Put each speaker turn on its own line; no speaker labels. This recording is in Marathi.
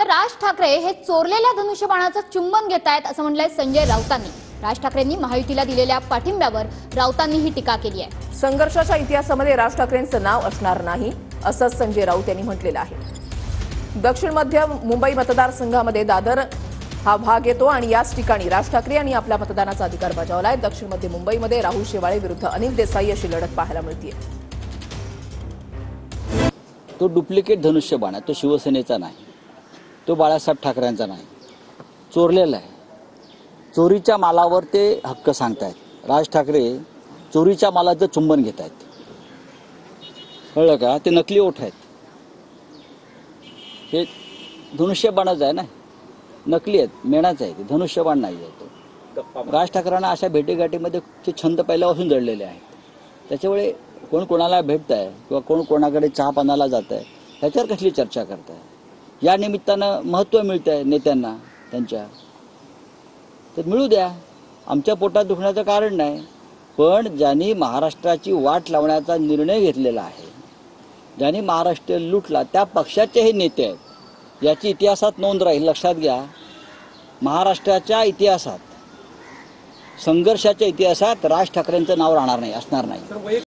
तर राज ठाकरे हे चोरलेल्या धनुष्यबाणाचं चुंबन घेतायत असं म्हटलंय संजय राऊतांनी। राज ठाकरेंनी महायुतीला दिलेल्या पाठिंब्यावर राऊतांनी ही टीका केली आहे।
संघर्षाच्या इतिहासामध्ये राज ठाकरेंचं नाव असणार नाही असं संजय राऊत यांनी म्हटलेलं आहे। दक्षिण मध्य मुंबई मतदारसंघामध्ये दादर हा भाग येतो आणि याच ठिकाणी राज ठाकरे यांनी आपल्या मतदानाचा अधिकार बजावलाय। दक्षिण मध्य मुंबईमध्ये राहुल शेवाळे विरुद्ध अनिल देसाई अशी लढत पाहायला मिळते।
तो डुप्लिकेट धनुष्यबाण आहे, तो शिवसेनेचा नाही, तो बाळासाहेब ठाकरेंचा नाही, चोरलेला आहे। चोरीच्या मालावर ते हक्क सांगतायत। राज ठाकरे चोरीच्या मालाचं चुंबन घेत आहेत, कळलं का? ते नकली ओठ आहेत, हे धनुष्यबाणच आहे ना, नकली आहेत, मेणाचं आहे, ते धनुष्यबाण नाही आहे तो। राज ठाकरेंना अशा भेटीगाठीमध्ये ते छंद पहिल्यापासून जडलेले आहेत। त्याच्यामुळे कोण कोणाला भेटत आहे किंवा कोण कोणाकडे चहा पाण्याला जात आहे ह्याच्यावर कसली चर्चा करत आहे। या निमित्तानं महत्त्व मिळतं आहे नेत्यांना त्यांच्या, तर मिळू द्या, आमच्या पोटात दुखण्याचं कारण नाही। पण ज्यांनी महाराष्ट्राची वाट लावण्याचा निर्णय घेतलेला आहे, ज्यांनी महाराष्ट्र लुटला, त्या पक्षाचे हे नेते आहेत, याची इतिहासात नोंद राहील। लक्षात घ्या, महाराष्ट्राच्या इतिहासात, संघर्षाच्या इतिहासात राज ठाकरेंचं नाव राहणार नाही, असणार नाही।